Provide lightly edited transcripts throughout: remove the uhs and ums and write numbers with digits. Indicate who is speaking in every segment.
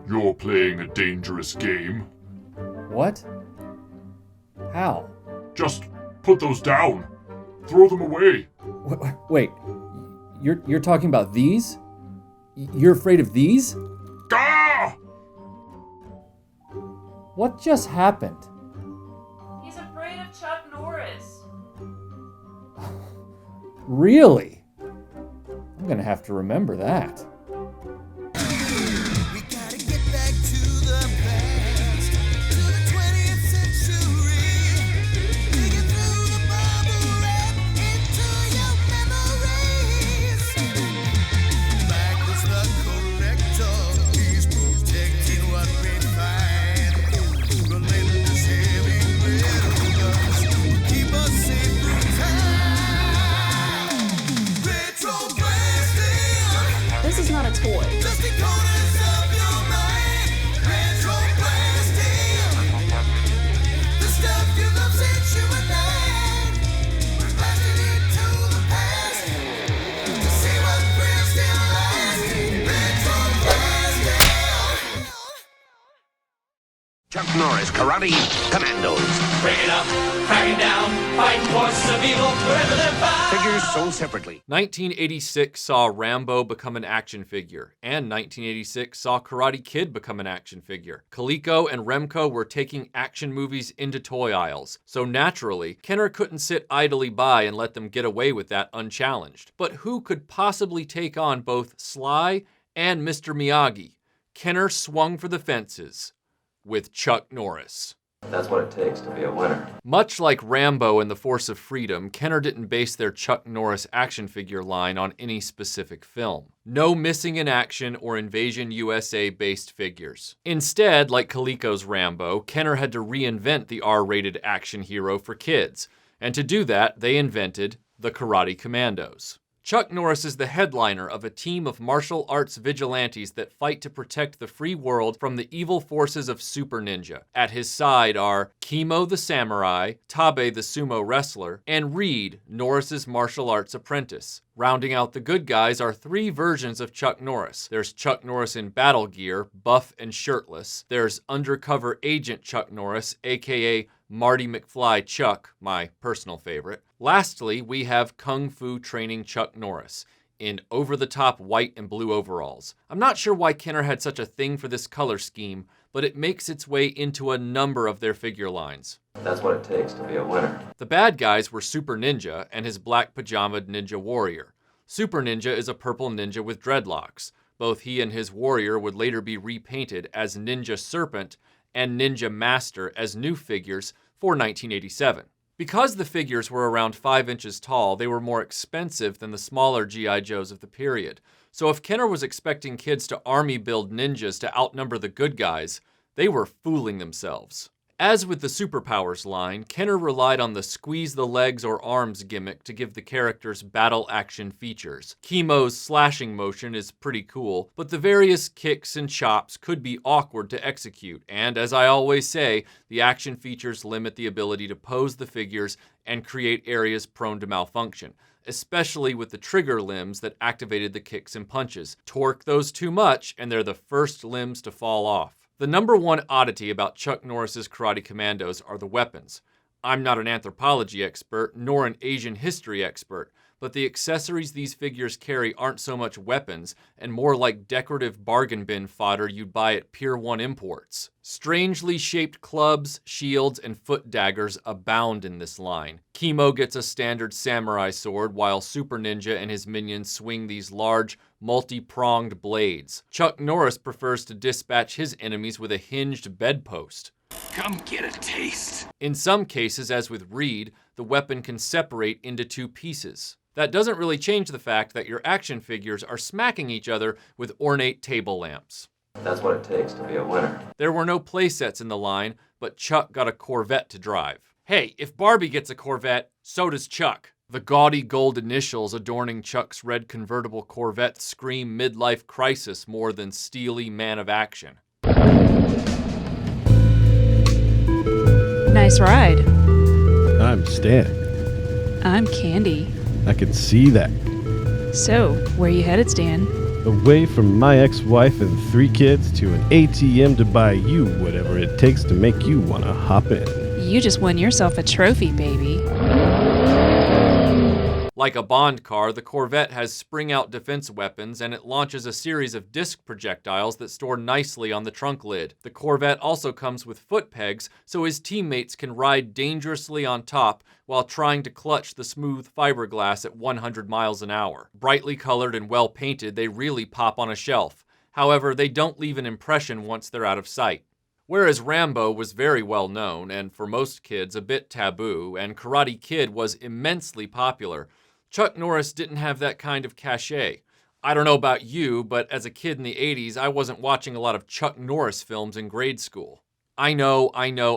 Speaker 1: You're playing a dangerous game.
Speaker 2: What? How?
Speaker 1: Just put those down. Throw them away.
Speaker 2: Wait, you're talking about these? You're afraid of these?
Speaker 1: Gah!
Speaker 2: What just happened?
Speaker 3: He's afraid of Chuck Norris.
Speaker 2: Really? I'm gonna have to remember that.
Speaker 4: We gotta get back to the past, to the 20th century. Digging through the bubble wrap into your memories. Back was the collector, he's protecting what we find. Relentless heavy metal guns keep us safe through time. RetroBlasting.
Speaker 5: This is not a toy.
Speaker 4: Just the corners of your mind. RetroBlasting. The stuff you love since you were 9. We're blasting into the past to see what thrills still last. RetroBlasting.
Speaker 6: Chuck Norris Karate Kommandos.
Speaker 7: Break it up, cracking down, fighting forces of evil wherever they're found.
Speaker 6: Figures sold separately.
Speaker 8: 1986 saw Rambo become an action figure, and 1986 saw Karate Kid become an action figure. Coleco and Remco were taking action movies into toy aisles, so naturally, Kenner couldn't sit idly by and let them get away with that unchallenged. But who could possibly take on both Sly and Mr. Miyagi? Kenner swung for the fences with Chuck Norris.
Speaker 9: That's what it takes to be a winner.
Speaker 8: Much like Rambo and the Force of Freedom, Kenner didn't base their Chuck Norris action figure line on any specific film. No Missing in Action or Invasion USA based figures. Instead, like Coleco's Rambo, Kenner had to reinvent the R-rated action hero for kids. And to do that, they invented the Karate Kommandos. Chuck Norris is the headliner of a team of martial arts vigilantes that fight to protect the free world from the evil forces of Super Ninja. At his side are Kimo the samurai, Tabe the sumo wrestler, and Reed, Norris's martial arts apprentice. Rounding out the good guys are 3 versions of Chuck Norris. There's Chuck Norris in battle gear, buff and shirtless. There's undercover agent Chuck Norris, aka Marty McFly Chuck, my personal favorite. Lastly, we have Kung Fu training Chuck Norris in over-the-top white and blue overalls. I'm not sure why Kenner had such a thing for this color scheme, but it makes its way into a number of their figure lines.
Speaker 9: That's what it takes to be a winner.
Speaker 8: The bad guys were Super Ninja and his black pajamaed ninja warrior. Super Ninja is a purple ninja with dreadlocks. Both he and his warrior would later be repainted as Ninja Serpent and Ninja Master as new figures for 1987. Because the figures were around 5 inches tall, they were more expensive than the smaller G.I. Joes of the period. So if Kenner was expecting kids to army build ninjas to outnumber the good guys, they were fooling themselves. As with the Superpowers line, Kenner relied on the squeeze the legs or arms gimmick to give the characters battle action features. Kimo's slashing motion is pretty cool, but the various kicks and chops could be awkward to execute, and as I always say, the action features limit the ability to pose the figures and create areas prone to malfunction, especially with the trigger limbs that activated the kicks and punches. Torque those too much, and they're the first limbs to fall off. The number one oddity about Chuck Norris's Karate Kommandos are the weapons. I'm not an anthropology expert, nor an Asian history expert, but the accessories these figures carry aren't so much weapons, and more like decorative bargain bin fodder you'd buy at Pier 1 Imports. Strangely shaped clubs, shields, and foot daggers abound in this line. Kimo gets a standard samurai sword, while Super Ninja and his minions swing these large, multi-pronged blades. Chuck Norris prefers to dispatch his enemies with a hinged bedpost.
Speaker 6: Come get a taste.
Speaker 8: In some cases, as with Reed, the weapon can separate into 2 pieces. That doesn't really change the fact that your action figures are smacking each other with ornate table lamps.
Speaker 9: That's what it takes to be a winner.
Speaker 8: There were no playsets in the line, but Chuck got a Corvette to drive. Hey, if Barbie gets a Corvette, so does Chuck. The gaudy gold initials adorning Chuck's red convertible Corvette scream midlife crisis more than steely man of action.
Speaker 5: Nice ride.
Speaker 10: I'm Stan.
Speaker 5: I'm Candy. I can see that.
Speaker 10: So, where you headed, Stan?
Speaker 5: Away from my ex-wife and 3 kids to an ATM to buy you whatever it takes to make you want to hop in.
Speaker 10: You just won yourself a trophy, baby.
Speaker 8: Like a Bond car, the Corvette has spring-out defense weapons, and it launches a series of disc projectiles that store nicely on the trunk lid. The Corvette also comes with foot pegs, so his teammates can ride dangerously on top while trying to clutch the smooth fiberglass at 100 miles an hour. Brightly colored and well painted, they really pop on a shelf. However, they don't leave an impression once they're out of sight. Whereas Rambo was very well known, and for most kids a bit taboo, and Karate Kid was immensely popular, Chuck Norris didn't have that kind of cachet. I don't know about you, but as a kid in the 80s, I wasn't watching a lot of Chuck Norris films in grade school. I know,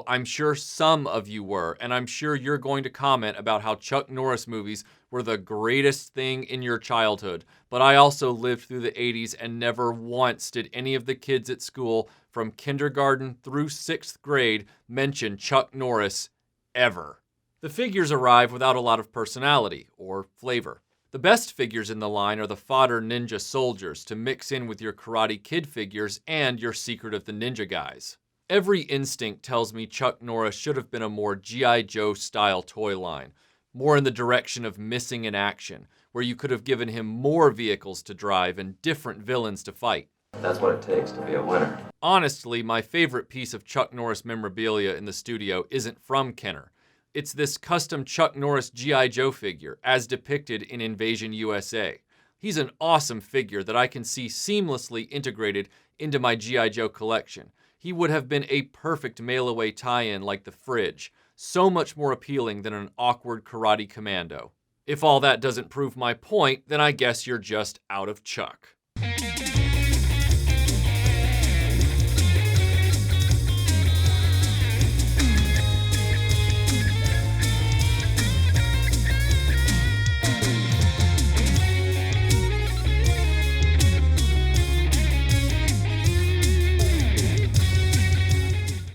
Speaker 8: I'm sure some of you were, and I'm sure you're going to comment about how Chuck Norris movies were the greatest thing in your childhood, but I also lived through the 80s and never once did any of the kids at school from kindergarten through 6th grade mention Chuck Norris ever. The figures arrive without a lot of personality or flavor. The best figures in the line are the fodder ninja soldiers to mix in with your Karate Kid figures and your Secret of the Ninja guys. Every instinct tells me Chuck Norris should have been a more G.I. Joe style toy line, more in the direction of Missing in Action, where you could have given him more vehicles to drive and different villains to fight.
Speaker 9: That's what it takes to be a winner.
Speaker 8: Honestly, my favorite piece of Chuck Norris memorabilia in the studio isn't from Kenner. It's this custom Chuck Norris G.I. Joe figure, as depicted in Invasion USA. He's an awesome figure that I can see seamlessly integrated into my G.I. Joe collection. He would have been a perfect mail-away tie-in like the fridge, so much more appealing than an awkward karate commando. If all that doesn't prove my point, then I guess you're just out of Chuck.